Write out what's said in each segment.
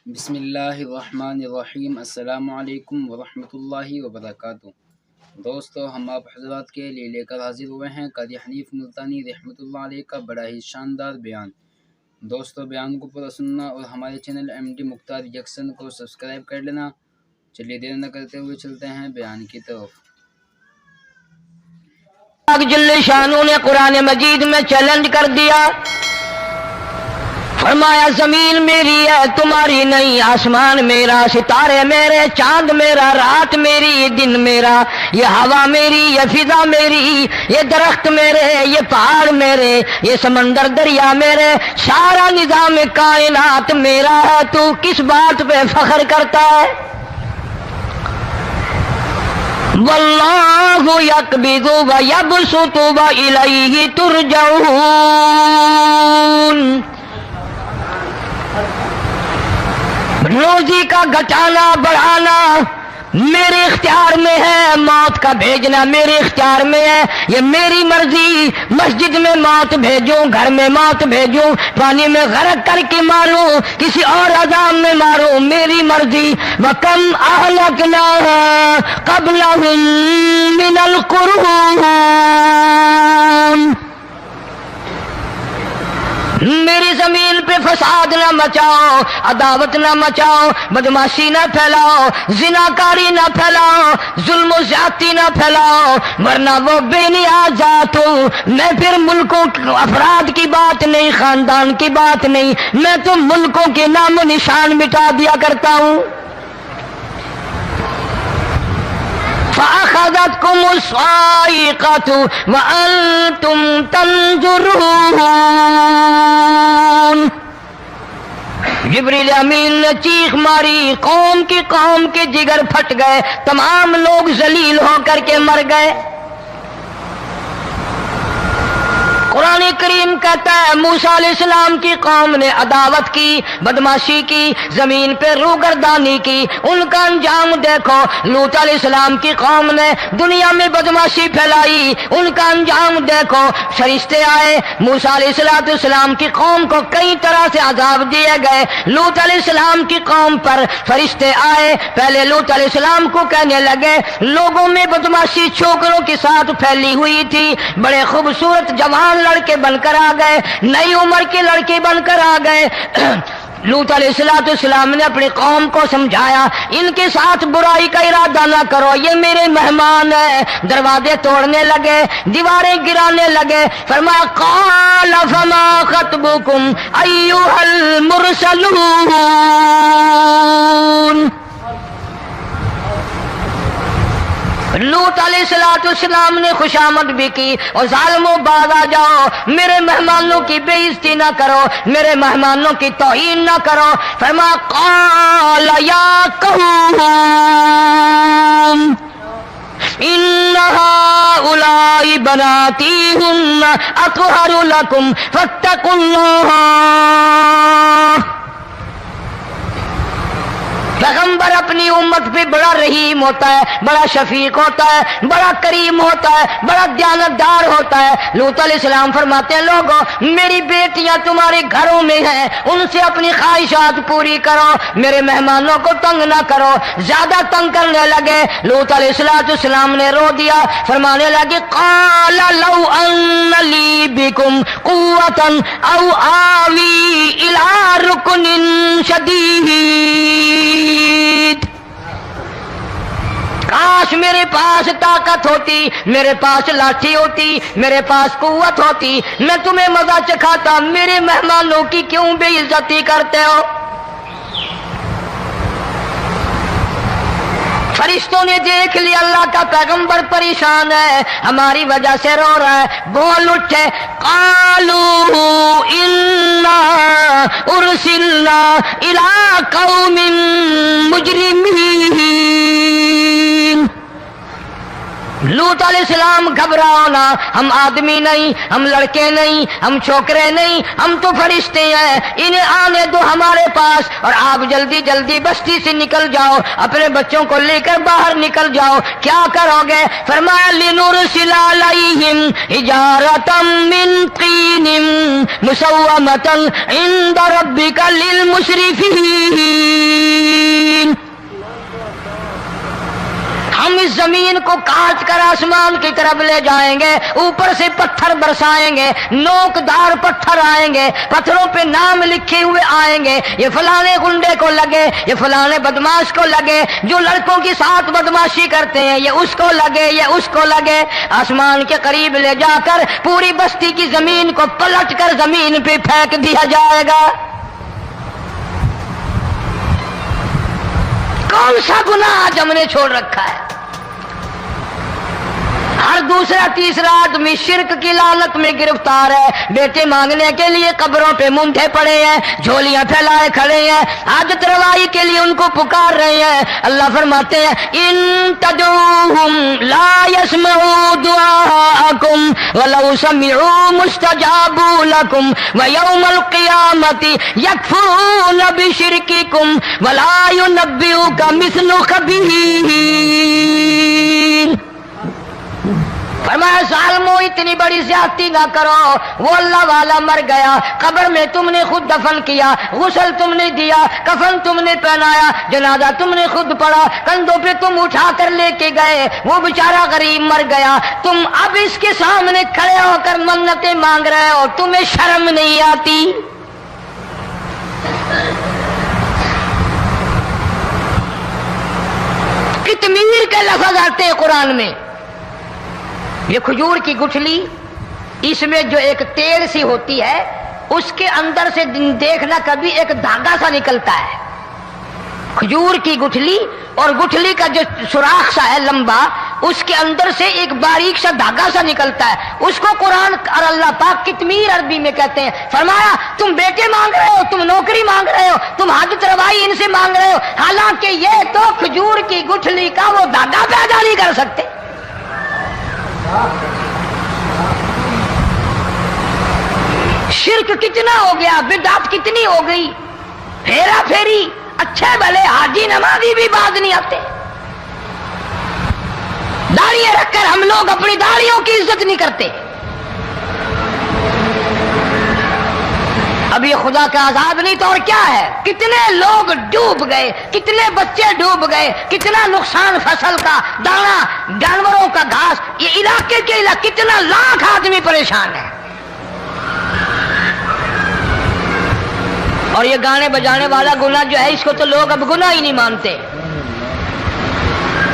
بسم اللہ الرحمن الرحیم۔ السلام علیکم ورحمۃ اللہ وبرکاتہ۔ دوستو، ہم آپ حضرات کے لیے لے کر حاضر ہوئے ہیں قاضی حنیف ملتانی رحمۃ اللہ علیہ کا بڑا ہی شاندار بیان۔ دوستو، بیان کو پورا سننا اور ہمارے چینل ایم ڈی مختار جیکسن کو سبسکرائب کر لینا۔ چلیے دیر نہ کرتے ہوئے چلتے ہیں بیان کی طرف۔ جل شانو نے قرآن مجید میں چیلنج کر دیا، فرمایا زمین میری ہے تمہاری نہیں، آسمان میرا، ستارے میرے، چاند میرا، رات میری، دن میرا، یہ ہوا میری، یہ فضا میری، یہ درخت میرے، یہ پہاڑ میرے، یہ سمندر دریا میرے، سارا نظام کائنات میرا ہے، تو کس بات پہ فخر کرتا ہے؟ واللہ یقبض ویبسط والیہ ترجعون۔ روزی کا گھٹانا بڑھانا میرے اختیار میں ہے، موت کا بھیجنا میرے اختیار میں ہے، یہ میری مرضی۔ مسجد میں موت بھیجوں، گھر میں موت بھیجوں، پانی میں غرق کر کے ماروں، کسی اور عذاب میں ماروں، میری مرضی۔ وَكَمْ أَهْلَكْنَا قَبْلَهُم مِّنَ الْقُرُونِ، میری زمین پہ فساد نہ مچاؤ، عداوت نہ مچاؤ، بدماشی نہ پھیلاؤ، زناکاری نہ پھیلاؤ، ظلم و زیادتی نہ پھیلاؤ، ورنہ وہ بے نیاز ذات ہوں۔ میں پھر ملکوں افراد کی بات نہیں، خاندان کی بات نہیں، میں تو ملکوں کے نام و نشان مٹا دیا کرتا ہوں۔ فَأَخَذَتْكُمُ الصَّاعِقَةُ وَأَنْتُمْ تَنْظُرُونَ۔ جبریل امین نے چیخ ماری، قوم کے جگر پھٹ گئے، تمام لوگ ذلیل ہو کر کے مر گئے۔ قرآن کریم کہتا ہے موسیٰ علیہ السلام کی قوم نے عداوت کی، بدماشی کی، زمین پہ روگردانی کی، ان کا انجام دیکھو۔ لوط علیہ السلام کی قوم نے دنیا میں بدماشی پھیلائی، ان کا انجام دیکھو۔ فرشتے آئے، موسیٰ علیہ السلام کی قوم کو کئی طرح سے عذاب دیے گئے۔ لوط علیہ السلام کی قوم پر فرشتے آئے، پہلے لوط علیہ السلام کو کہنے لگے لوگوں میں بدماشی چھوکروں کے ساتھ پھیلی ہوئی تھی، بڑے خوبصورت جوان لڑکے بن کر آ گئے، نئی عمر کے لڑکے بن کر آ گئے۔ لوط علیہ السلام نے اپنی قوم کو سمجھایا ان کے ساتھ برائی کا ارادہ نہ کرو، یہ میرے مہمان ہیں۔ دروازے توڑنے لگے، دیواریں گرانے لگے، فرمایا قال فما خطبکم ایھا المرسلون۔ لوط علیہ السلام نے خوشامد بھی کی، اور ظالموں باز آ جاؤ، میرے مہمانوں کی بے عزتی نہ کرو، میرے مہمانوں کی توہین نہ کرو۔ فرمایا قال یا قوم ان هؤلاء بناتی ہن اطہر لکم فاتقوا اللہ۔ پیغمبر اپنی امت پہ بڑا رحیم ہوتا ہے، بڑا شفیق ہوتا ہے، بڑا کریم ہوتا ہے، بڑا دیانتدار ہوتا ہے۔ لوط علیہ السلام فرماتے ہیں لوگوں میری بیٹیاں تمہارے گھروں میں ہیں، ان سے اپنی خواہشات پوری کرو، میرے مہمانوں کو تنگ نہ کرو۔ زیادہ تنگ کرنے لگے، لوط علیہ السلام نے رو دیا، فرمانے لگے قال لو ان لی بکم قوۃ او آوی الی رکن شدید۔ کاش میرے پاس طاقت ہوتی، میرے پاس لاٹھی ہوتی، میرے پاس قوت ہوتی، میں تمہیں مزہ چکھاتا، میرے مہمانوں کی کیوں بے عزتی کرتے ہو؟ فرشتوں نے دیکھ لیا اللہ کا پیغمبر پریشان ہے، ہماری وجہ سے رو رہا ہے، بول اٹھے قالوا انا ارسلنا الی قوم مجرمین۔ لوط علیہ السلام گھبراؤ نہ، ہم آدمی نہیں، ہم لڑکے نہیں، ہم چھوکرے نہیں، ہم تو فرشتے ہیں، انہیں آنے دو ہمارے پاس، اور آپ جلدی جلدی بستی سے نکل جاؤ، اپنے بچوں کو لے کر باہر نکل جاؤ۔ کیا کرو گے؟ فرمایا لنرسل علیہم حجارۃ من طین مسومۃ عند ربک للمسرفین۔ زمین کو کاٹ کر آسمان کی طرف لے جائیں گے، اوپر سے پتھر برسائیں گے، نوکدار پتھر آئیں گے، پتھروں پہ نام لکھے ہوئے آئیں گے، یہ فلانے گنڈے کو لگے، یہ فلانے بدماش کو لگے، جو لڑکوں کے ساتھ بدماشی کرتے ہیں یہ اس کو لگے، یہ اس کو لگے۔ آسمان کے قریب لے جا کر پوری بستی کی زمین کو پلٹ کر زمین پہ پھینک دیا جائے گا۔ کون سا گناہ آج ہم نے چھوڑ رکھا ہے؟ ہر دوسرا تیسرا آدمی شرک کی لعنت میں گرفتار ہے، بیٹے مانگنے کے لیے قبروں پہ منڈے پڑے ہیں، جھولیاں پھیلائے کھڑے ہیں، حاجت روائی کے لیے ان کو پکار رہے ہیں۔ اللہ فرماتے ہیں ان تدعوہم لا يسمعوا دعاءکم ولو سمعوا مستجابوا لکم ویوم القیامت یکفرون بشرککم ولا ینبئک مثل خبیر۔ فرمایا ظالمو اتنی بڑی زیادتی نہ کرو، وہ اللہ والا مر گیا، قبر میں تم نے خود دفن کیا، غسل تم نے دیا، کفن تم نے پہنایا، جنازہ تم نے خود پڑھا، کندھوں پہ تم اٹھا کر لے کے گئے، وہ بیچارہ غریب مر گیا، تم اب اس کے سامنے کھڑے ہو کر منتیں مانگ رہے ہو، تمہیں شرم نہیں آتی؟ کتمیر کے لفظ آتے ہیں قرآن میں۔ یہ کھجور کی گٹھلی، اس میں جو ایک تیل سی ہوتی ہے، اس کے اندر سے دیکھنا کبھی ایک دھاگا سا نکلتا ہے۔ کھجور کی گٹھلی اور گٹھلی کا جو سوراخ سا ہے لمبا، اس کے اندر سے ایک باریک سا دھاگا سا نکلتا ہے، اس کو قرآن اور اللہ پاک کتمیر عربی میں کہتے ہیں۔ فرمایا تم بیٹے مانگ رہے ہو، تم نوکری مانگ رہے ہو، تم حاجت روائی ان سے مانگ رہے ہو، حالانکہ یہ تو کھجور کی گٹھلی کا وہ دھاگا پیدا نہیں کر سکتے۔ شرک کتنا ہو گیا، بدعت کتنی ہو گئی، پھیرا پھیری، اچھے بھلے حاجی نمازی بھی باز نہیں آتے۔ داڑیاں رکھ کر ہم لوگ اپنی داڑیوں کی عزت نہیں کرتے۔ اب یہ خدا کا عذاب نہیں تو اور کیا ہے؟ کتنے لوگ ڈوب گئے، کتنے بچے ڈوب گئے، کتنا نقصان فصل کا، دانا، جانوروں کا گھاس، یہ علاقے کے علاقے کتنا لاکھ آدمی پریشان ہے۔ اور یہ گانے بجانے والا گناہ جو ہے، اس کو تو لوگ اب گناہ ہی نہیں مانتے۔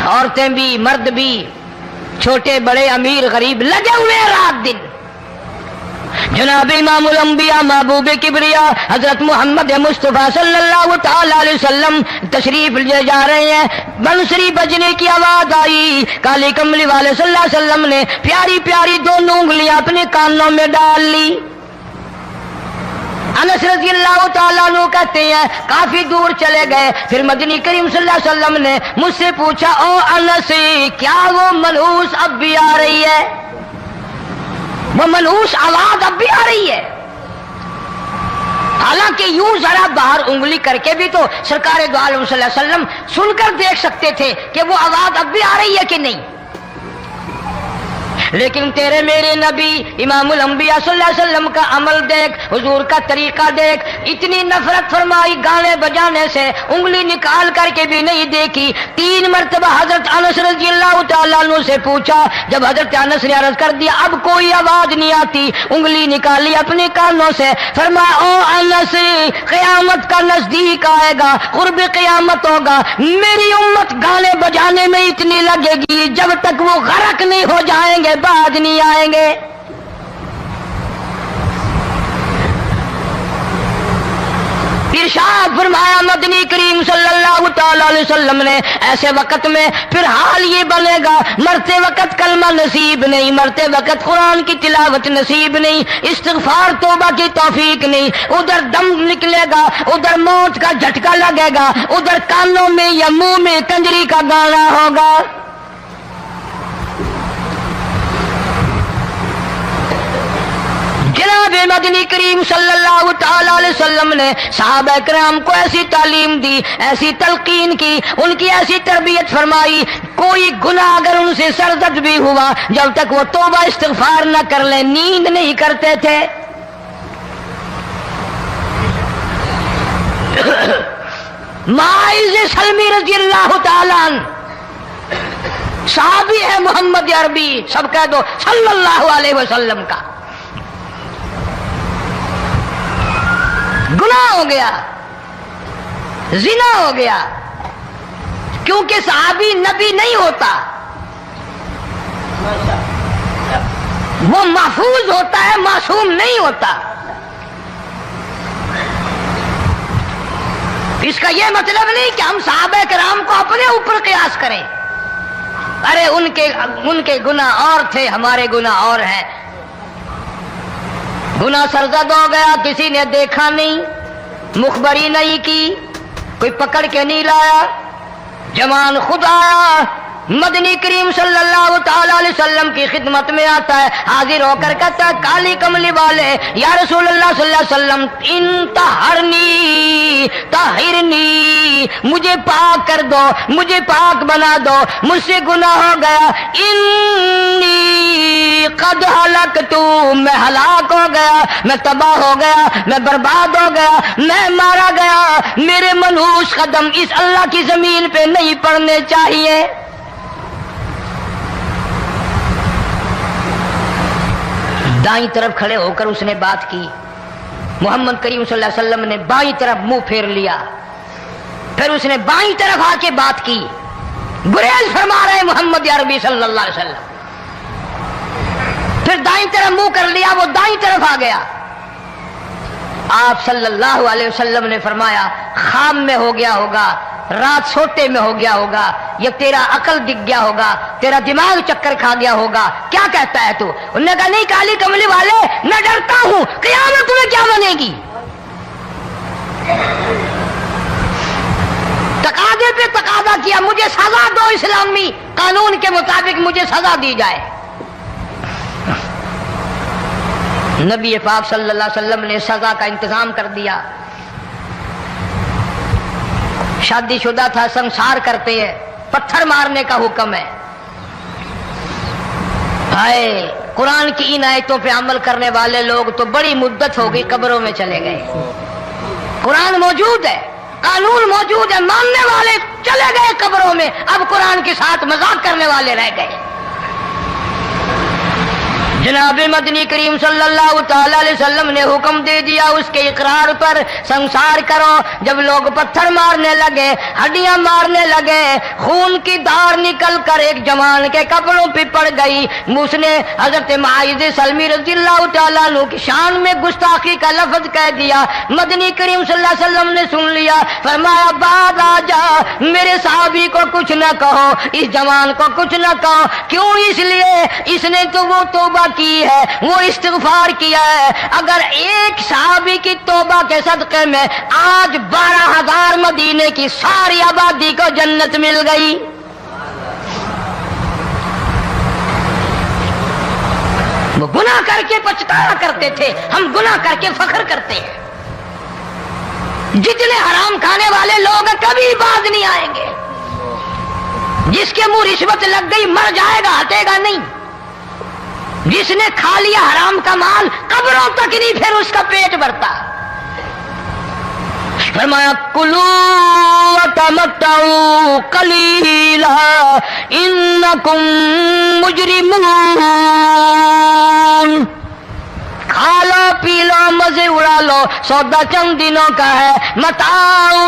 عورتیں بھی، مرد بھی، چھوٹے بڑے، امیر غریب لگے ہوئے رات دن۔ جناب امام الانبیاء محبوب کبریا حضرت محمد مصطفیٰ صلی اللہ تعالی علیہ وسلم تشریف لے جا رہے ہیں، بنسری بجنے کی آواز آئی، کالی کملی والے صلی اللہ علیہ وسلم نے پیاری پیاری دونوں انگلیاں اپنے کانوں میں ڈال لی۔ انس رضی اللہ تعالیٰ عنہ کہتے ہیں کافی دور چلے گئے، پھر مدنی کریم صلی اللہ علیہ وسلم نے مجھ سے پوچھا او انس، کیا وہ منحوس اب بھی آ رہی ہے؟ وہ منحوس آواز اب بھی آ رہی ہے؟ حالانکہ یوں ذرا باہر انگلی کر کے بھی تو سرکار دو عالم صلی اللہ علیہ وسلم سن کر دیکھ سکتے تھے کہ وہ آواز اب بھی آ رہی ہے کہ نہیں۔ لیکن تیرے میرے نبی امام الانبیاء صلی اللہ علیہ وسلم کا عمل دیکھ، حضور کا طریقہ دیکھ، اتنی نفرت فرمائی گانے بجانے سے، انگلی نکال کر کے بھی نہیں دیکھی۔ 3 مرتبہ حضرت انس رضی اللہ تعالیٰ عنہ سے پوچھا، جب حضرت انس نے عرض کر دیا اب کوئی آواز نہیں آتی، انگلی نکالی اپنے کانوں سے، فرمایا او انس، قیامت کا نزدیک آئے گا، قرب قیامت ہوگا، میری امت گانے بجانے میں اتنی لگے گی جب تک وہ غرق نہیں ہو جائیں گے بعد نہیں آئیں گے۔ ارشاد فرمایا مدنی کریم صلی اللہ تعالی علیہ وسلم نے ایسے وقت میں پھر حال یہ بنے گا، مرتے وقت کلمہ نصیب نہیں، مرتے وقت قرآن کی تلاوت نصیب نہیں، استغفار توبہ کی توفیق نہیں، ادھر دم نکلے گا، ادھر موت کا جھٹکا لگے گا، ادھر کانوں میں یا منہ میں کنجری کا گانا ہوگا۔ جناب مدنی کریم صلی اللہ تعالی علیہ وسلم نے صحابہ کرام کو ایسی تعلیم دی، ایسی تلقین کی، ان کی ایسی تربیت فرمائی، کوئی گناہ اگر ان سے سرزد بھی ہوا جب تک وہ توبہ استغفار نہ کر لیں نیند نہیں کرتے تھے۔ معاذ سلمی رضی اللہ تعالی عنہ صحابی ہے محمد عربی، سب کہہ دو صلی اللہ علیہ وسلم کا، گناہ ہو گیا، زنا ہو گیا، کیونکہ صحابی نبی نہیں ہوتا، وہ محفوظ ہوتا ہے، معصوم نہیں ہوتا۔ اس کا یہ مطلب نہیں کہ ہم صحابہ کرام کو اپنے اوپر قیاس کریں، ارے ان کے گناہ اور تھے، ہمارے گناہ اور ہیں۔ گناہ سرزد ہو گیا، کسی نے دیکھا نہیں، مخبری نہیں کی، کوئی پکڑ کے نہیں لایا، جوان خود آیا، مدنی کریم صلی اللہ تعالی علیہ وسلم کی خدمت میں آتا ہے، حاضر ہو کر کہتا ہے کالی کملی والے یا رسول اللہ صلی اللہ علیہ وسلم انطہرنی طہرنی، مجھے پاک کر دو، مجھے پاک بنا دو، مجھ سے گناہ ہو گیا، انی قد ہلکت، میں ہلاک ہو گیا، میں تباہ ہو گیا، میں برباد ہو گیا، میں مارا گیا، میرے منحوس قدم اس اللہ کی زمین پہ نہیں پڑنے چاہیے۔ دائیں طرف کھڑے ہو کر اس نے بات کی، محمد کریم صلی اللہ علیہ وسلم نے بائیں طرف منہ پھیر لیا، پھر اس نے بائیں طرف آ کے بات کی، گریز فرما رہے محمد عربی صلی اللہ علیہ وسلم، پھر دائیں طرف منہ کر لیا، وہ دائیں طرف آ گیا۔ آپ صلی اللہ علیہ وسلم نے فرمایا خواب میں ہو گیا ہوگا، رات سوتے میں ہو گیا ہوگا، یا تیرا عقل دکھ گیا ہوگا، تیرا دماغ چکر کھا گیا ہوگا، کیا کہتا ہے تو؟ انہوں نے کہا نہیں کالی کملی والے، میں ڈرتا ہوں قیامت میں کیا بنے گی، تقاضے پہ تقاضا کیا، مجھے سزا دو، اسلامی قانون کے مطابق مجھے سزا دی جائے۔ نبی پاک صلی اللہ علیہ وسلم نے سزا کا انتظام کر دیا۔ شادی شدہ تھا، سنسار کرتے ہیں، پتھر مارنے کا حکم ہے۔ ہائے قرآن کی ان آیتوں پہ عمل کرنے والے لوگ تو بڑی مدت ہو گئی قبروں میں چلے گئے۔ قرآن موجود ہے، قانون موجود ہے، ماننے والے چلے گئے قبروں میں، اب قرآن کے ساتھ مذاق کرنے والے رہ گئے۔ جناب مدنی کریم صلی اللہ تعالی علیہ وسلم نے حکم دے دیا اس کے اقرار پر سنسار کرو۔ جب لوگ پتھر مارنے لگے، ہڈیاں مارنے لگے، خون کی دھار نکل کر ایک جوان کے کپڑوں پہ پڑ گئی، اس نے حضرت معاذ سلمی رضی اللہ تعالیٰ عنہ کی شان میں گستاخی کا لفظ کہہ دیا۔ مدنی کریم صلی اللہ علیہ وسلم نے سن لیا، فرمایا بعد آ جا، میرے صحابی کو کچھ نہ کہو، اس جوان کو کچھ نہ کہو۔ کیوں؟ اس لیے اس نے تو وہ توبہ کی ہے، وہ استغفار کیا ہے۔ اگر ایک صحابی کی توبہ کے صدقے میں آج 12,000 مدینے کی ساری آبادی کو جنت مل گئی۔ وہ گناہ کر کے پچھتایا کرتے تھے، ہم گناہ کر کے فخر کرتے ہیں۔ جتنے حرام کھانے والے لوگ کبھی باز نہیں آئیں گے۔ جس کے منہ رشوت لگ گئی مر جائے گا، ہٹے گا نہیں۔ جس نے کھا لیا حرام کا مال قبروں تک نہیں پھر اس کا پیٹ بھرتا۔ فرمایا کلو وتمتعوا قلیلا انکم مجرمون، کھا لو پی لو مزے اڑا لو، سودا چند دنوں کا ہے، متاع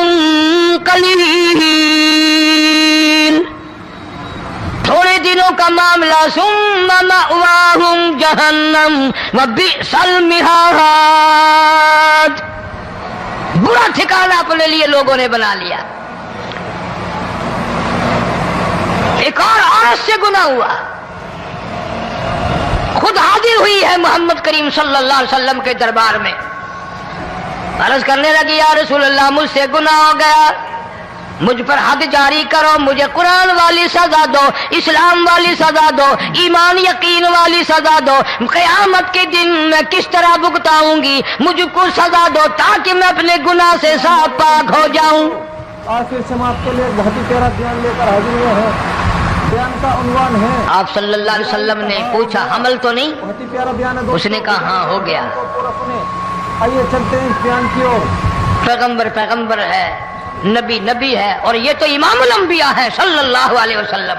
قلیل، تھوڑے دنوں کا معاملہ، ثم مأواہم جہنم وبئس المہاد، برا ٹھکانہ اپنے لیے لوگوں نے بنا لیا۔ ایک اور عورت سے گناہ ہوا، خود حاضر ہوئی ہے محمد کریم صلی اللہ علیہ وسلم کے دربار میں، عرض کرنے لگی یا رسول اللہ مجھ سے گناہ ہو گیا، مجھ پر حد جاری کرو، مجھے قرآن والی سزا دو، اسلام والی سزا دو، ایمان یقین والی سزا دو، قیامت کے دن میں کس طرح بھگتاؤں گی، مجھ کو سزا دو تاکہ میں اپنے گناہ سے صاف پاک ہو جاؤں۔ آخر سماعت کے لیے بہت ہی پیارا بیان لے کر حاضر ہوئے ہیں۔ بیان کا عنوان ہے، آپ صلی اللہ علیہ وسلم نے پوچھا حمل تو نہیں؟ بہت ہی پیارا بیان ہے، اس نے کہا ہاں ہو گیا۔ پورا سنیں۔ آئیے چلتے ہیں اس بیان کی اور۔ پیغمبر ہے، نبی ہے، اور یہ تو امام الانبیاء ہے صلی اللہ علیہ وسلم۔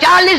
40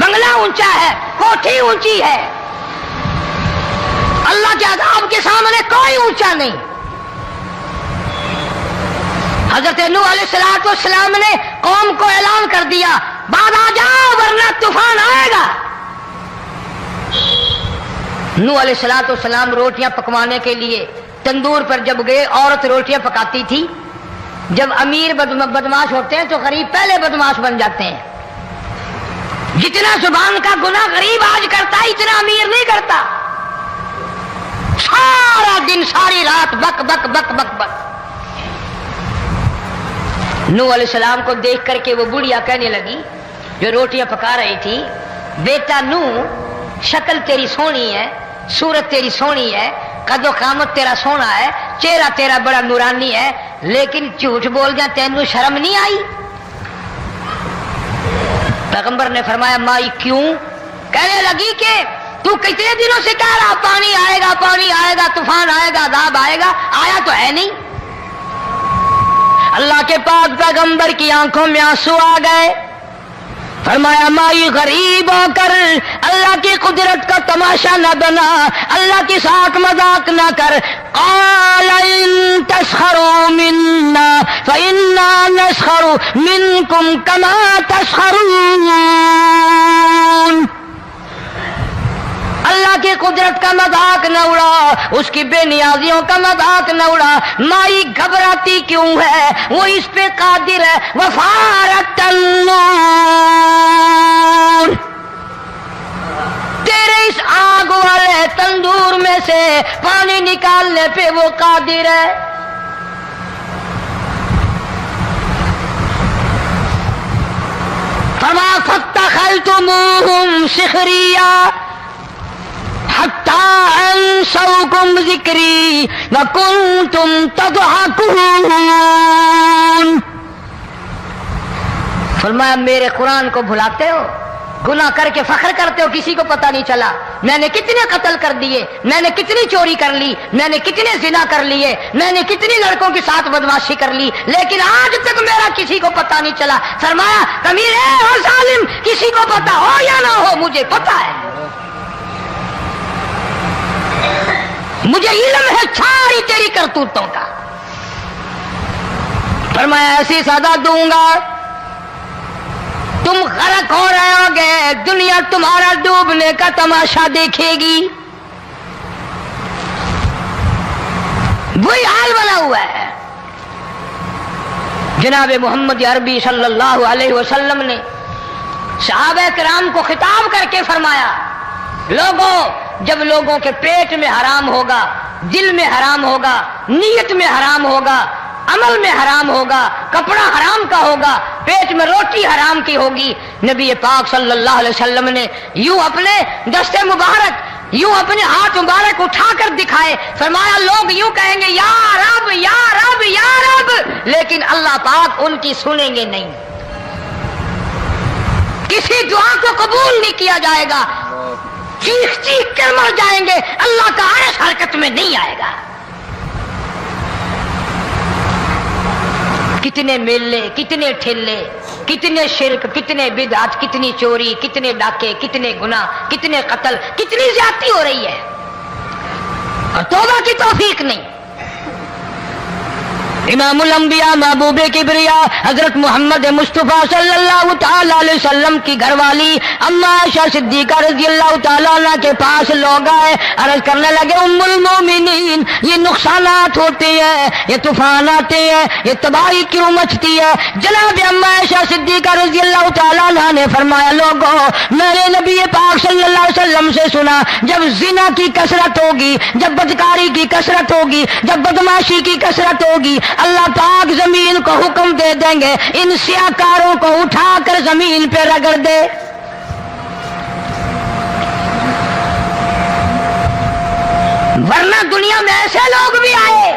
بنگلہ اونچا ہے، کوٹھی اونچی ہے، اللہ کے عذاب کے سامنے کوئی اونچا نہیں۔ حضرت نوح علیہ السلام نے قوم کو اعلان کر دیا، بعد آ جاؤ ورنہ طوفان آئے گا۔ نوح علیہ السلام روٹیاں پکوانے کے لیے تندور پر جب گئے، عورت روٹیاں پکاتی تھی۔ جب امیر بدماش ہوتے ہیں تو غریب پہلے بدماش بن جاتے ہیں۔ جتنا زبان کا گناہ غریب آج کرتا ہے اتنا امیر نہیں کرتا۔ سارا دن ساری رات بک بک بک بک بک۔ نوح علیہ السلام کو دیکھ کر کے وہ بڑھیا کہنے لگی جو روٹیاں پکا رہی تھی، بیٹا نوح، شکل تیری سونی ہے، صورت تیری سونی ہے، قد و قامت تیرا سونا ہے، چہرہ تیرا بڑا نورانی ہے، لیکن جھوٹ بول جا تینوں شرم نہیں آئی؟ پیغمبر نے فرمایا مائی کیوں؟ کہنے لگی کہ تو کتنے دنوں سے کہہ رہا پانی آئے گا، پانی آئے گا، طوفان آئے گا، عذاب آئے گا، آیا تو ہے نہیں۔ اللہ کے پاک پیغمبر کی آنکھوں میں آنسو آ گئے۔ فرمایا مائی غریب ہو کر اللہ کی قدرت کا تماشا نہ بنا، اللہ کی ساتھ مذاق نہ کر۔ قال ان تسخروا منا فإنا نسخر منكم كما تسخرون۔ اللہ کی قدرت کا مذاق نہ اڑا، اس کی بے نیازیوں کا مذاق نہ اڑا۔ مائی گھبراتی کیوں ہے؟ وہ اس پہ قادر ہے۔ وفارت النور، تیرے اس آگ والے تندور میں سے پانی نکالنے پہ وہ قادر ہے۔ فما فاتخذتموہم سخریا حتی انسوکم ذکری وکنتم تضحکون۔ فرمایا میرے قرآن کو بھلاتے ہو، گناہ کر کے فخر کرتے ہو، کسی کو پتہ نہیں چلا میں نے کتنے قتل کر دیے، میں نے کتنی چوری کر لی، میں نے کتنے زنا کر لیے، میں نے کتنی لڑکوں کے ساتھ بدماشی کر لی، لیکن آج تک میرا کسی کو پتہ نہیں چلا۔ فرمایا کمینے اور ظالم، کسی کو پتہ ہو یا نہ ہو مجھے پتہ ہے، مجھے علم ہے ساری تیری کرتوتوں کا۔ فرمایا ایسی سزا دوں گا تم غرق ہو رہے ہوگے، دنیا تمہارا ڈوبنے کا تماشا دیکھے گی۔ وہی حال بنا ہوا ہے۔ جناب محمد عربی صلی اللہ علیہ وسلم نے صحابہ کرام کو خطاب کر کے فرمایا، لوگوں جب لوگوں کے پیٹ میں حرام ہوگا، دل میں حرام ہوگا، نیت میں حرام ہوگا، عمل میں حرام ہوگا، کپڑا حرام کا ہوگا، پیٹ میں روٹی حرام کی ہوگی، نبی پاک صلی اللہ علیہ وسلم نے یوں اپنے دست مبارک، یوں اپنے ہاتھ مبارک اٹھا کر دکھائے، فرمایا لوگ یوں کہیں گے یا رب یا رب یا رب، لیکن اللہ پاک ان کی سنیں گے نہیں، کسی دعا کو قبول نہیں کیا جائے گا، چیخ چیخ کر مر جائیں گے، اللہ کا عرش حرکت میں نہیں آئے گا۔ کتنے میلے، کتنے ٹھیلے، کتنے شرک، کتنے بدعت، کتنی چوری، کتنے ڈاکے، کتنے گناہ، کتنے قتل، کتنی زیادتی ہو رہی ہے اور توبہ کی توفیق نہیں۔ امام الانبیاء محبوب کبریا حضرت محمد مصطفیٰ صلی اللہ تعالی علیہ وسلم کی گھر والی اما عائشہ صدیقہ رضی اللہ تعالیٰ عنہ کے پاس لوگ آئے، عرض کرنے لگے ام المومنین یہ نقصانات ہوتے ہیں، یہ طوفان آتے ہیں، یہ تباہی کیوں مچتی ہے؟ جناب اما عائشہ صدیقہ رضی اللہ تعالیٰ عنہ نے فرمایا لوگوں میں نے نبی پاک صلی اللہ علیہ وسلم سے سنا جب زنا کی کثرت ہوگی، جب بدکاری کی کثرت ہوگی، جب بدماشی کی کثرت ہوگی، اللہ پاک زمین کو حکم دے دیں گے ان سیاکاروں کو اٹھا کر زمین پہ رگڑ دے۔ ورنہ دنیا میں ایسے لوگ بھی آئے،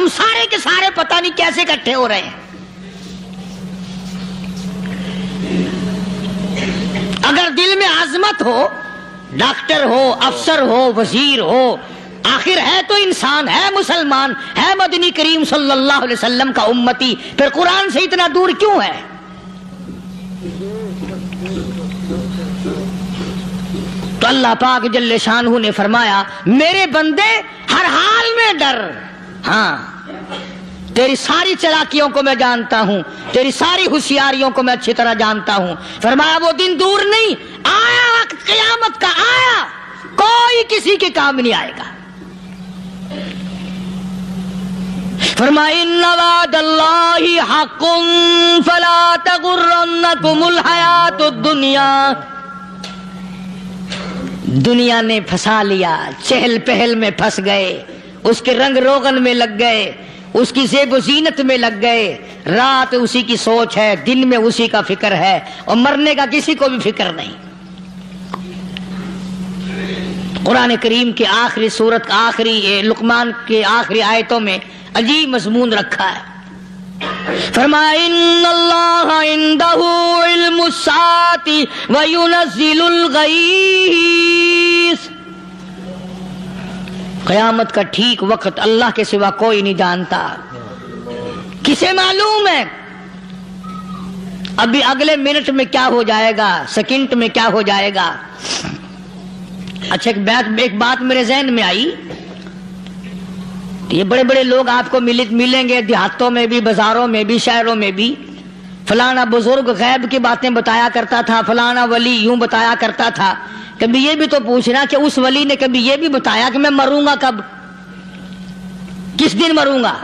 ہم سارے کے سارے پتہ نہیں کیسے اکٹھے ہو رہے ہیں. اگر دل میں عظمت ہو، ڈاکٹر ہو، افسر ہو، وزیر ہو، آخر ہے تو انسان، ہے مسلمان، ہے مدنی کریم صلی اللہ علیہ وسلم کا امتی، پھر قرآن سے اتنا دور کیوں ہے؟ تو اللہ پاک جل شانہ نے فرمایا میرے بندے ہر حال میں ڈر. ہاں تیری ساری چلاکیوں کو میں جانتا ہوں، تیری ساری ہوشیاریوں کو میں اچھی طرح جانتا ہوں. فرمایا وہ دن دور نہیں، آیا وقت قیامت کا، آیا، کوئی کسی کے کام نہیں آئے گا. فرمایا ان وعد اللہ حق فلا تغرنکم الحیات الدنیا. دنیا نے پھنسا لیا، چہل پہل میں پھنس گئے، اس کے رنگ روغن میں لگ گئے، اس کی زیب و زینت میں لگ گئے. رات اسی کی سوچ ہے، دن میں اسی کا فکر ہے، اور مرنے کا کسی کو بھی فکر نہیں. قرآن کریم کے آخری سورت کا آخری لقمان کے آخری آیتوں میں عجیب مضمون رکھا ہے. فرمایا ان اللہ عندہ علم الساعۃ وینزل الغیث. قیامت کا ٹھیک وقت اللہ کے سوا کوئی نہیں جانتا. کسے معلوم ہے ابھی اگلے منٹ میں کیا ہو جائے گا، سیکنڈ میں کیا ہو جائے گا. اچھا ایک بات میرے ذہن میں آئی، یہ بڑے بڑے لوگ آپ کو ملیں گے دیہاتوں میں بھی، بازاروں میں بھی، شہروں میں بھی. فلانا بزرگ غیب کی باتیں بتایا کرتا تھا، فلانا ولی یوں بتایا کرتا تھا. کبھی یہ بھی تو پوچھنا کہ اس ولی نے کبھی یہ بھی بتایا کہ میں مروں گا کب، کس دن مروں گا؟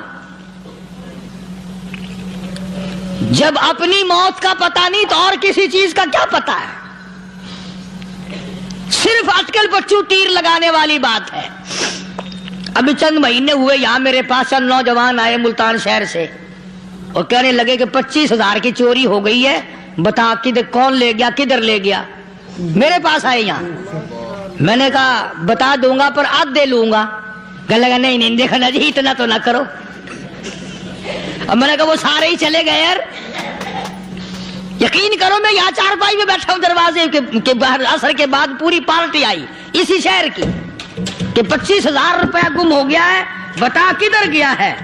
جب اپنی موت کا پتہ نہیں تو اور کسی چیز کا کیا پتہ ہے؟ صرف اٹکل پچو تیر لگانے والی بات ہے. ابھی چند مہینے ہوئے یہاں میرے پاس چند نوجوان آئے ملتان شہر سے اور کہنے لگے کہ 25,000 کی چوری ہو گئی ہے، بتا کدھر کون لے گیا، کدھر لے گیا. میرے پاس آئے یہاں، میں نے کہا بتا دوں گا پر آدھے لوں گا. کہنے لگا نہیں دیکھنا جی اتنا تو نہ کرو. اب میں نے کہا وہ سارے ہی چلے گئے یار. یقین کرو میں یہاں چارپائی میں بیٹھا ہوں دروازے کے باہر، عصر کے بعد پوری پارٹی آئی اسی شہر کی کہ 25,000 روپیہ گم ہو گیا ہے، بتا کدھر گیا ہے.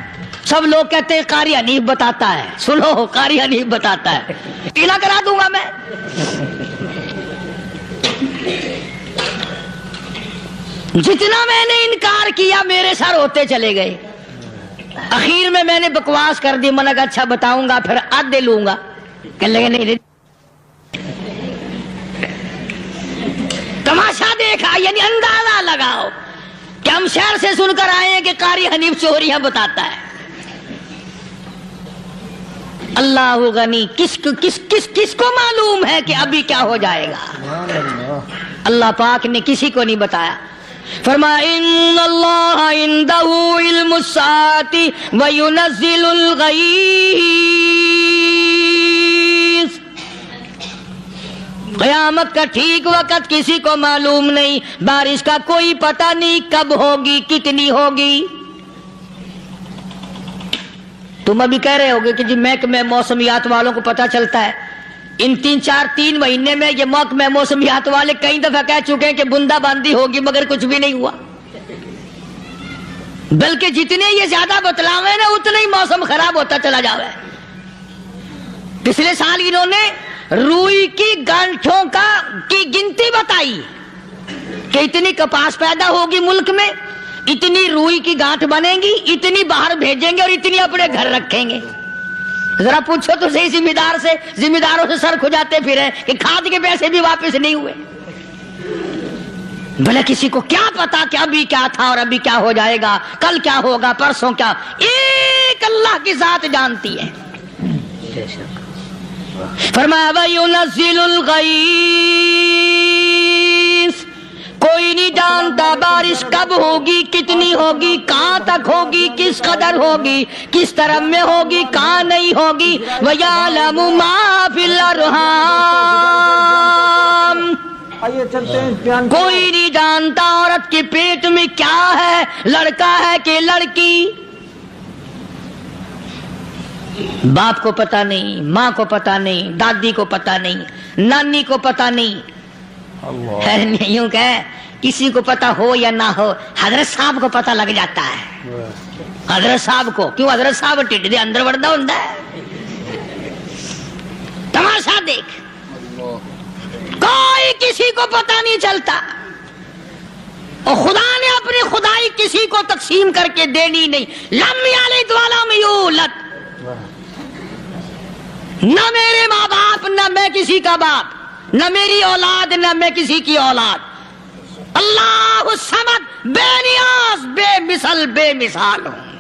سب لوگ کہتے ہیں قاری حنیف بتاتا ہے. سنو قاری حنیف بتاتا ہے، ٹیلا کرا دوں گا میں. جتنا میں نے انکار کیا میرے سر ہوتے چلے گئے. اخیر میں نے بکواس کر دی، میں نے کہا اچھا بتاؤں گا پھر آدھے لوں گا. کہنے لگے نہیں. تماشا دیکھا، یعنی اندازہ لگاؤ کہ ہم شہر سے سن کر آئے ہیں کہ قاری حنیف چوریاں بتاتا ہے. اللہ غنی، کس کو معلوم ہے کہ ابھی کیا ہو جائے گا؟ اللہ پاک نے کسی کو نہیں بتایا. فرمایا ان اللہ عندہ علم الساعۃ وینزل الغیث. قیامت کا ٹھیک وقت کسی کو معلوم نہیں، بارش کا کوئی پتہ نہیں کب ہوگی، کتنی ہوگی. تم ابھی کہہ رہے ہوگے کہ جی محکمہ موسمیات والوں کو پتہ چلتا ہے. ان 3 مہینے میں یہ محکمہ موسمیات والے کئی دفعہ کہہ چکے ہیں کہ بندہ باندی ہوگی، مگر کچھ بھی نہیں ہوا. بلکہ جتنے یہ زیادہ بتلاوے نا اتنا ہی موسم خراب ہوتا چلا جاوے. پچھلے سال انہوں نے روئی کی گانٹھوں کی گنتی بتائی کہ اتنی کپاس پیدا ہوگی ملک میں، اتنی روئی کی گانٹھ بنے گی، اتنی باہر بھیجیں گے اور اتنی اپنے گھر رکھیں گے. ذرا پوچھو تو صحیح ذمہ داروں سے سر کھجاتے پھرے کہ کھاد کے پیسے بھی واپس نہیں ہوئے. بھلے کسی کو کیا پتا کہ ابھی کیا تھا اور ابھی کیا ہو جائے گا، کل کیا ہوگا، پرسوں کیا. ایک اللہ کی ذات جانتی ہے. فرمایا وَيُنَزِّلُ الْغَيْثَ. کوئی نہیں جانتا بارش کب ہوگی، کتنی ہوگی، کہاں تک ہوگی، کس قدر ہوگی، کس طرح میں ہوگی، کہاں نہیں ہوگی. وَيَعْلَمُ مَا فِي الْأَرْحَامِ. کوئی نہیں جانتا عورت کے پیٹ میں کیا ہے، لڑکا ہے کہ لڑکی. باپ کو پتا نہیں، ماں کو پتا نہیں، دادی کو پتا نہیں، نانی کو پتا نہیں، یوں کہ کسی کو پتا ہو یا نہ ہو حضرت صاحب کو پتا لگ جاتا ہے. حضرت صاحب کو کیوں؟ حضرت صاحب ٹھڈ دے اندر وڑدا ہوندا ہے. تماشا دیکھ، کوئی کسی کو پتا نہیں چلتا، اور خدا نے اپنی خدائی کسی کو تقسیم کر کے دینی نہیں. لم یلد ولم یولد، نہ میرے ماں باپ، نہ میں کسی کا باپ، نہ میری اولاد، نہ میں کسی کی اولاد. اللہ الصمد، بے نیاز، بے مثل، بے مثال ہوں،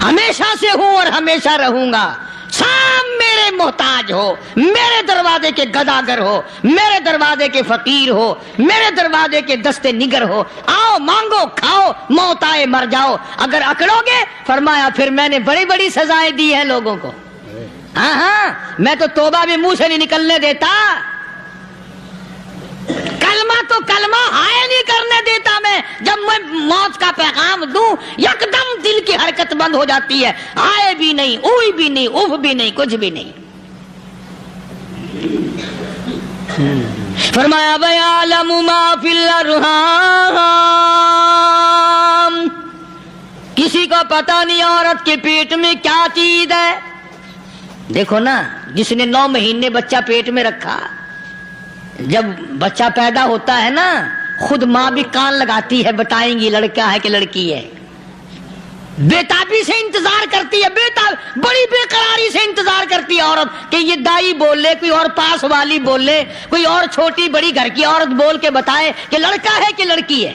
ہمیشہ سے ہوں اور ہمیشہ رہوں گا. سام میرے محتاج ہو، میرے دروازے کے گداگر ہو، میرے دروازے کے فقیر ہو، میرے دروازے کے دستے نگر ہو، آؤ مانگو کھاؤ، موت آئے مر جاؤ. اگر اکڑو گے فرمایا پھر میں نے بڑی بڑی سزائیں دی ہیں لوگوں کو. ہاں ہاں، میں تو توبہ بھی منہ سے نہیں نکلنے دیتا، کلمہ تو کلمہ ہائے نہیں کرنے دیتا. میں جب میں موت کا پیغام دوں یکدم دل کی حرکت بند ہو جاتی ہے، ہائے بھی نہیں، اوئی بھی نہیں، اف بھی نہیں، کچھ بھی نہیں. فرمایا وَيَعْلَمُ مَا فِي الْأَرْحَامِ، کسی کو پتا نہیں عورت کے پیٹ میں کیا چیز ہے. دیکھو نا، جس نے 9 مہینے بچہ پیٹ میں رکھا، جب بچہ پیدا ہوتا ہے نا خود ماں بھی کان لگاتی ہے، بتائیں گی لڑکا ہے کہ لڑکی ہے. بےتابی سے انتظار کرتی ہے، بڑی بے قراری سے انتظار کرتی ہے عورت کہ یہ دائی بول لے، کوئی اور پاس والی بول لے، کوئی اور چھوٹی بڑی گھر کی عورت بول کے بتائے کہ لڑکا ہے کہ لڑکی ہے.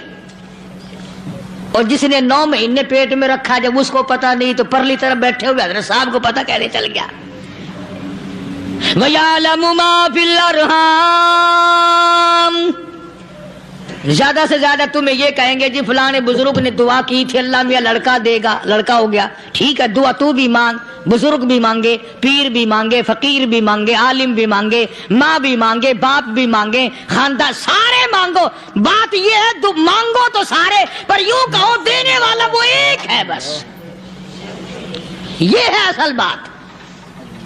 اور جس نے 9 مہینے پیٹ میں رکھا، جب اس کو پتا نہیں تو پرلی طرف بیٹھے ہوئے حضرت صاحب کو پتا کیسے چل گیا. وَيَعْلَمُ مَا فِي الْأَرْحَامِ، زیادہ سے زیادہ تمہیں یہ کہیں گے جی فلاں بزرگ نے دعا کی تھی اللہ میاں لڑکا دے گا، لڑکا ہو گیا. ٹھیک ہے، دعا تو بھی مانگ، بزرگ بھی مانگے، پیر بھی مانگے، فقیر بھی مانگے، عالم بھی مانگے، ماں بھی مانگے، باپ بھی مانگے، خاندان سارے مانگو. بات یہ ہے مانگو تو سارے، پر یوں کہو دینے والا وہ ایک ہے بس. یہ ہے اصل بات،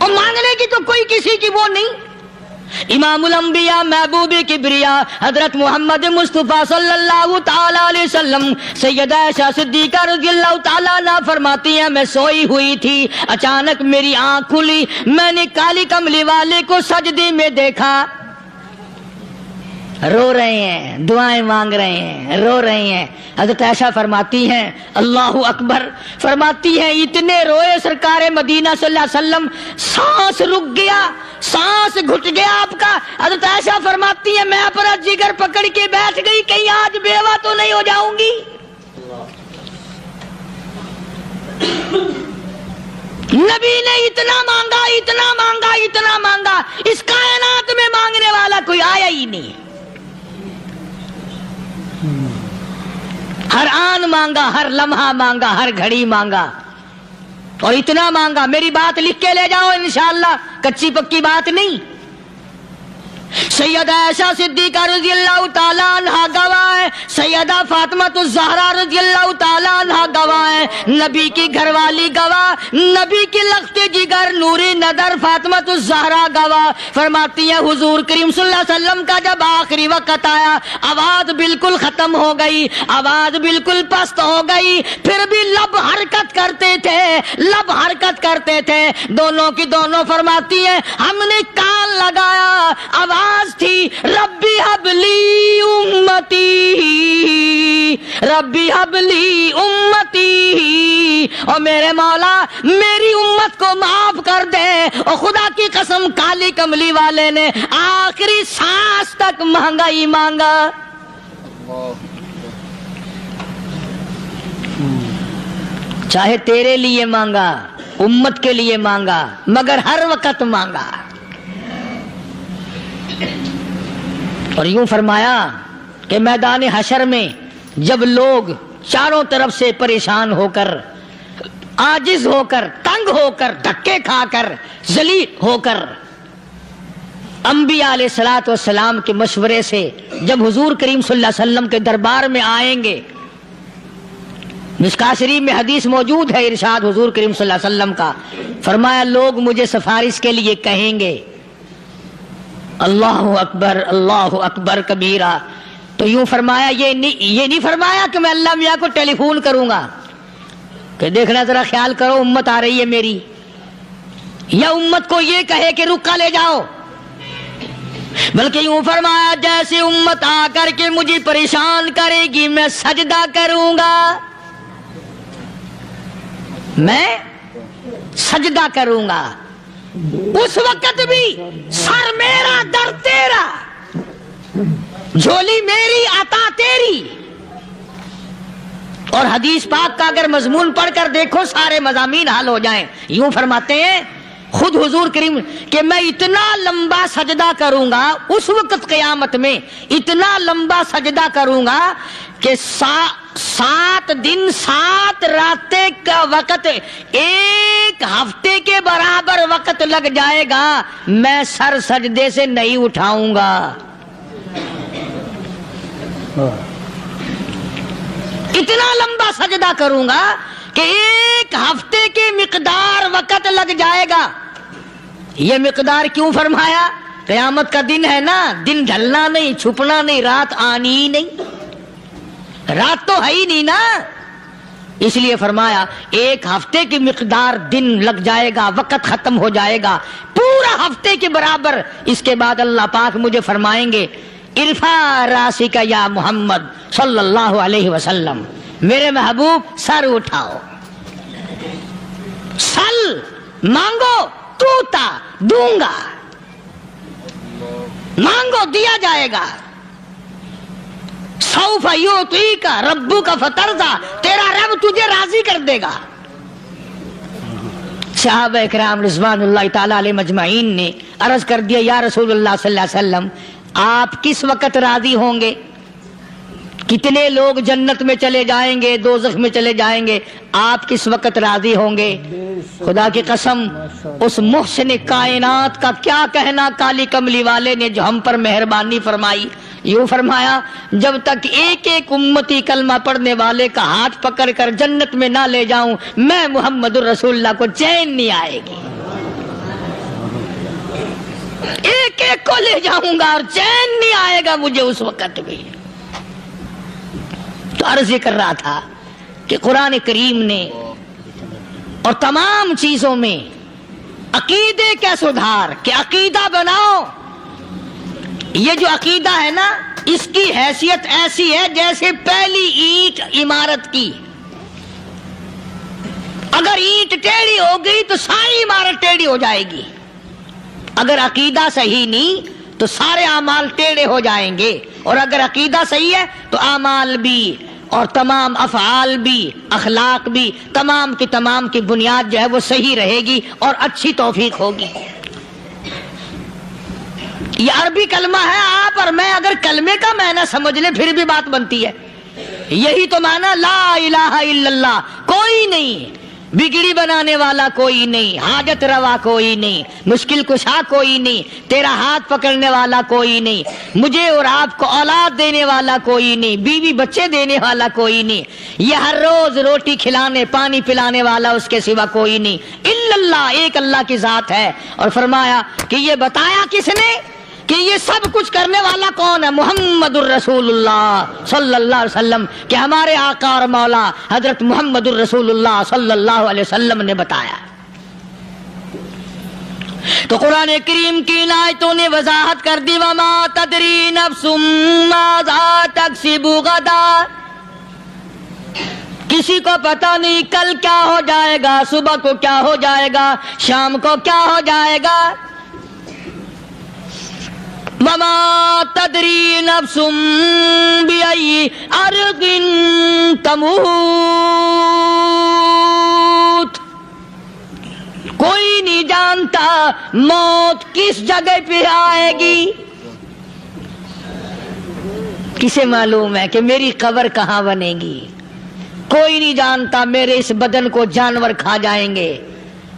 اور مانگنے کی تو کوئی کسی کی وہ نہیں. امام الانبیاء محبوب کبریا حضرت محمد مصطفیٰ صلی اللہ تعالی علیہ وسلم سیدہ عائشہ صدیقہ رضی اللہ تعالیٰ عنہ فرماتی ہیں میں سوئی ہوئی تھی، اچانک میری آنکھ کھلی، میں نے کالی کملی والے کو سجدے میں دیکھا، رو رہے ہیں، دعائیں مانگ رہے ہیں، رو رہے ہیں. حضرت عائشہ فرماتی ہیں اللہ اکبر، فرماتی ہیں اتنے روئے سرکار مدینہ صلی اللہ علیہ وسلم، سانس رک گیا، سانس گھٹ گیا آپ کا. حضرت عائشہ فرماتی ہیں میں اپنا جگر پکڑ کے بیٹھ گئی، کہیں آج بیوہ تو نہیں ہو جاؤں گی. نبی نے اتنا مانگا، اتنا مانگا، اتنا مانگا، اس کائنات میں مانگنے والا کوئی آیا ہی نہیں. ہر آن مانگا، ہر لمحہ مانگا، ہر گھڑی مانگا، اور اتنا مانگا. میری بات لکھ کے لے جاؤ انشاءاللہ، کچی پکی بات نہیں. سیدہ عائشہ صدیقہ رضی اللہ تعالیٰ عنہ گواہ ہے، سیدہ فاطمہ الزہرا رضی اللہ تعالیٰ عنہ گواہ ہے، نبی کی گھر والی گواہ، نبی کی لخت جگر نوری نظر فاطمہ الزہرا گواہ. فرماتی ہیں حضور کریم صلی اللہ علیہ وسلم کا جب آخری وقت آیا، آواز بالکل ختم ہو گئی، آواز بالکل پست ہو گئی، پھر بھی لب حرکت کرتے تھے، لب حرکت کرتے تھے، دونوں کی دونوں. فرماتی ہیں ہم نے کان لگایا، آواز تھی ربی حبلی امتی، ربی حبلی امتی، اور میرے مولا میری امت کو معاف کر دے. اور خدا کی قسم کالی کملی والے نے آخری سانس تک مانگا ہی مانگا. چاہے تیرے لیے مانگا، امت کے لیے مانگا، مگر ہر وقت مانگا. اور یوں فرمایا کہ میدان حشر میں جب لوگ چاروں طرف سے پریشان ہو کر، عاجز ہو کر، تنگ ہو کر، دھکے کھا کر، ذلیل ہو کر انبیاء علیہ الصلوۃ والسلام کے مشورے سے جب حضور کریم صلی اللہ علیہ وسلم کے دربار میں آئیں گے مشکاۃ شریف میں حدیث موجود ہے، ارشاد حضور کریم صلی اللہ علیہ وسلم کا، فرمایا لوگ مجھے سفارش کے لیے کہیں گے اللہ اکبر کبیرہ، تو یوں فرمایا یہ نہیں فرمایا کہ میں اللہ میاں کو ٹیلی فون کروں گا کہ دیکھنا ذرا خیال کرو امت آ رہی ہے میری، یا امت کو یہ کہے کہ رکا لے جاؤ، بلکہ یوں فرمایا جیسے امت آ کر کے مجھے پریشان کرے گی میں سجدہ کروں گا، میں سجدہ کروں گا، اس وقت بھی سر میرا در تیرا، جھولی میری عطا تیری۔ اور حدیث پاک کا اگر مضمون پڑھ کر دیکھو سارے مضامین حل ہو جائیں۔ یوں فرماتے ہیں خود حضور کریم کہ میں اتنا لمبا سجدہ کروں گا اس وقت قیامت میں، اتنا لمبا سجدہ کروں گا کہ 7 دن 7 راتیں کا وقت 1 ہفتے کے برابر وقت لگ جائے گا، میں سر سجدے سے نہیں اٹھاؤں گا۔ اتنا لمبا سجدہ کروں گا کہ 1 ہفتے کے مقدار وقت لگ جائے گا۔ یہ مقدار کیوں فرمایا؟ قیامت کا دن ہے نا، دن ڈھلنا نہیں، چھپنا نہیں، رات آنی ہی نہیں، رات تو ہے ہی نہیں نا، اس لیے فرمایا 1 ہفتے کی مقدار دن لگ جائے گا، وقت ختم ہو جائے گا پورا ہفتے کے برابر۔ اس کے بعد اللہ پاک مجھے فرمائیں گے ارفع راسک یا محمد صلی اللہ علیہ وسلم، میرے محبوب سر اٹھاؤ، سل مانگو توتا دوں گا، مانگو دیا جائے گا، سوف یعطیک ربک فترضی، تیرا رب تجھے راضی کر دے گا۔ صحابہ اکرام رضوان اللہ تعالی علیہ مجمعین نے عرض کر دیا یا رسول اللہ صلی اللہ علیہ وسلم آپ کس وقت راضی ہوں گے؟ کتنے لوگ جنت میں چلے جائیں گے، دوزخ میں چلے جائیں گے، آپ کس وقت راضی ہوں گے؟ خدا کی قسم اس محسن کائنات کا کیا کہنا کالی کملی والے نے جو ہم پر مہربانی فرمائی۔ یوں فرمایا جب تک ایک ایک امتی کلمہ پڑھنے والے کا ہاتھ پکڑ کر جنت میں نہ لے جاؤں میں محمد الرسول اللہ کو چین نہیں آئے گی، ایک ایک کو لے جاؤں گا اور چین نہیں آئے گا مجھے اس وقت بھی۔ تو عرض یہ کر رہا تھا کہ قرآن کریم نے اور تمام چیزوں میں عقیدے کا سدھار کہ عقیدہ بناؤ، یہ جو عقیدہ ہے نا اس کی حیثیت ایسی ہے جیسے پہلی اینٹ عمارت کی، اگر اینٹ ٹیڑھی ہو گئی تو ساری عمارت ٹیڑھی ہو جائے گی، اگر عقیدہ صحیح نہیں تو سارے اعمال ٹیڑھے ہو جائیں گے، اور اگر عقیدہ صحیح ہے تو اعمال بھی اور تمام افعال بھی اخلاق بھی تمام کی بنیاد جو ہے وہ صحیح رہے گی اور اچھی توفیق ہوگی۔ یہ عربی کلمہ ہے، آپ اور میں اگر کلمے کا معنی سمجھ لیں پھر بھی بات بنتی ہے، یہی تو معنی لا الہ الا اللہ، کوئی نہیں بگڑی بنانے والا کوئی نہیں، حاجت روا کوئی نہیں، مشکل کشا کوئی نہیں، تیرا ہاتھ پکڑنے والا کوئی نہیں، مجھے اور آپ کو اولاد دینے والا کوئی نہیں، بیوی بچے دینے والا کوئی نہیں، یہ ہر روز روٹی کھلانے پانی پلانے والا اس کے سوا کوئی نہیں، الا اللہ، ایک اللہ کی ذات ہے۔ اور فرمایا کہ یہ بتایا کس نے کہ یہ سب کچھ کرنے والا کون ہے؟ محمد الرسول اللہ صلی اللہ علیہ وسلم، کہ ہمارے آقا اور مولا حضرت محمد الرسول اللہ صلی اللہ علیہ وسلم نے بتایا۔ تو قرآن کریم کی آیتوں نے وضاحت کر دی وما تدری نفس ماذا تکسب غدا، کسی کو پتہ نہیں کل کیا ہو جائے گا، صبح کو کیا ہو جائے گا، شام کو کیا ہو جائے گا۔ وما تدری نفس بأي أرض تموت، کوئی نہیں جانتا موت کس جگہ پہ آئے گی۔ کسے معلوم ہے کہ میری قبر کہاں بنے گی؟ کوئی نہیں جانتا میرے اس بدن کو جانور کھا جائیں گے،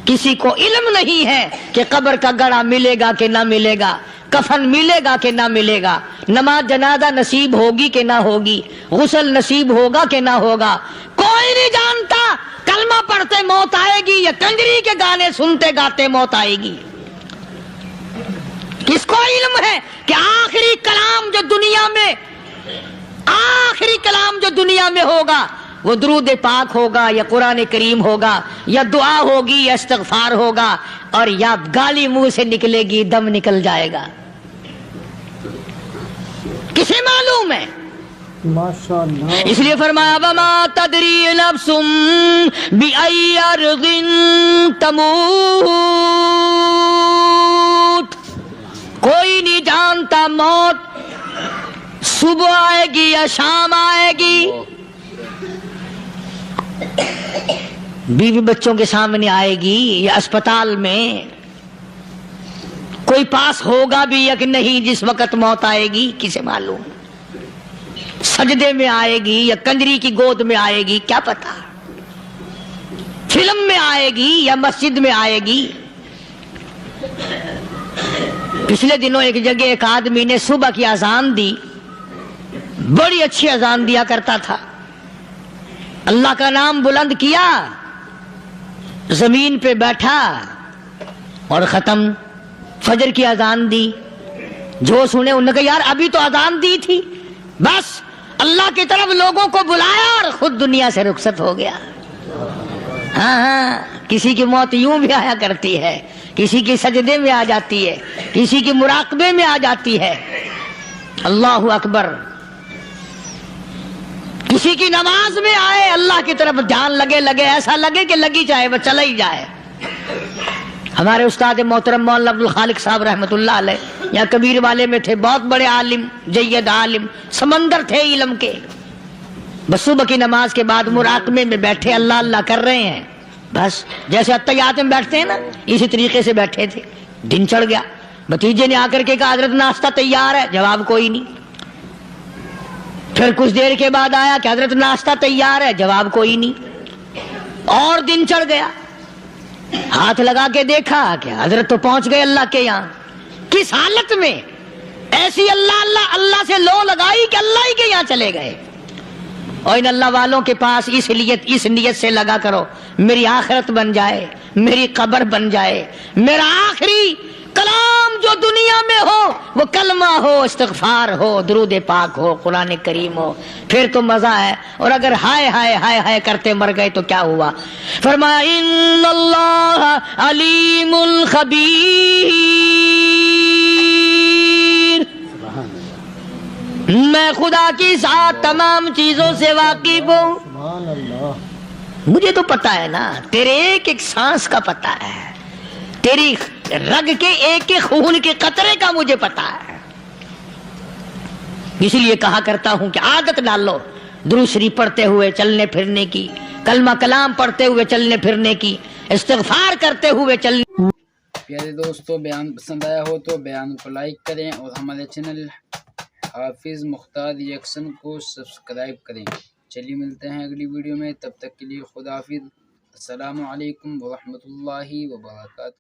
کسی کو علم نہیں ہے کہ قبر کا گڑھا ملے گا کہ نہ ملے گا۔ کفن ملے گا کہ نہ ملے گا، نماز جنازہ نصیب ہوگی کہ نہ ہوگی، غسل نصیب ہوگا کہ نہ ہوگا، کوئی نہیں جانتا کلمہ پڑھتے موت آئے گی یا کنجری کے گانے سنتے گاتے موت آئے گی۔ کس کو علم ہے کہ آخری کلام جو دنیا میں ہوگا وہ درود پاک ہوگا یا قرآن کریم ہوگا یا دعا ہوگی یا استغفار ہوگا، اور یا گالی منہ سے نکلے گی، دم نکل جائے گا؟ کسے معلوم ہے؟ ماشاءاللہ۔ اس لیے فرمایا وما تدری نفس بأی ارض تموت، کوئی نہیں جانتا موت صبح آئے گی یا شام آئے گی، بیوی بچوں کے سامنے آئے گی یا اسپتال میں، کوئی پاس ہوگا بھی یا کہ نہیں جس وقت موت آئے گی کسے معلوم؟ سجدے میں آئے گی یا کنجری کی گود میں آئے گی کیا پتا، فلم میں آئے گی یا مسجد میں آئے گی۔ پچھلے دنوں ایک جگہ ایک آدمی نے صبح کی اذان دی، بڑی اچھی اذان دیا کرتا تھا، اللہ کا نام بلند کیا، زمین پہ بیٹھا اور ختم۔ فجر کی اذان دی، جو سنے انہوں نے کہا یار ابھی تو اذان دی تھی، بس اللہ کی طرف لوگوں کو بلایا اور خود دنیا سے رخصت ہو گیا۔ ہاں کسی کی موت یوں بھی آیا کرتی ہے، کسی کی سجدے میں آ جاتی ہے، کسی کی مراقبے میں آ جاتی ہے، اللہ اکبر، کسی کی نماز میں آئے، اللہ کی طرف دھیان لگے ایسا لگے کہ لگی جائے وہ چلا ہی جائے۔ ہمارے استاد محترم مولانا عبد الخالق صاحب رحمۃ اللہ علیہ یہاں کبیر والے میں تھے، بہت بڑے عالم، جید عالم، سمندر تھے علم کے، بس صبح کی نماز کے بعد مراقبے میں بیٹھے اللہ اللہ کر رہے ہیں، بس جیسے اتحیات میں بیٹھتے ہیں نا اسی طریقے سے بیٹھے تھے۔ دن چڑھ گیا، بھتیجے نے آ کر کے کہا حضرت ناشتہ تیار ہے، جواب کوئی نہیں۔ پھر کچھ دیر کے بعد آیا کہ حضرت ناشتہ تیار ہے، جواب کوئی نہیں۔ اور دن چڑھ گیا، ہاتھ لگا کے دیکھا کہ حضرت تو پہنچ گئے اللہ کے یہاں۔ کس حالت میں؟ ایسی اللہ اللہ اللہ سے لو لگائی کہ اللہ ہی کے یہاں چلے گئے۔ اور ان اللہ والوں کے پاس اس نیت سے لگا کرو میری آخرت بن جائے، میری قبر بن جائے، میرا آخری کلام جو دنیا میں ہو وہ کلمہ ہو، استغفار ہو، درود پاک ہو، قرآن کریم ہو، پھر تو مزہ ہے۔ اور اگر ہائے ہائے ہائے ہائے کرتے مر گئے تو کیا ہوا؟ فرمایا ان اللہ علیم خبیر، میں خدا کی ذات تمام چیزوں سے واقف ہوں۔ سبحان اللہ۔ مجھے تو پتا ہے نا، تیرے ایک ایک سانس کا پتا ہے، تیری رگ کے ایک ایک خون کے قطرے کا مجھے پتا ہے۔ اس لیے کہا کرتا ہوں کہ عادت ڈال لو درود شریف پڑھتے ہوئے چلنے پھرنے کی، کلمہ کلام پڑھتے ہوئے چلنے پھرنے کی، استغفار کرتے ہوئے چلنے۔ پیارے دوستو، بیان پسند آیا ہو تو بیان کو لائک کریں اور ہمارے چینل حافظ مختار ریئیکشن کو سبسکرائب کریں۔ چلیے ملتے ہیں اگلی ویڈیو میں، تب تک کے لیے خدا حافظ، السلام علیکم ورحمۃ اللہ وبرکاتہ۔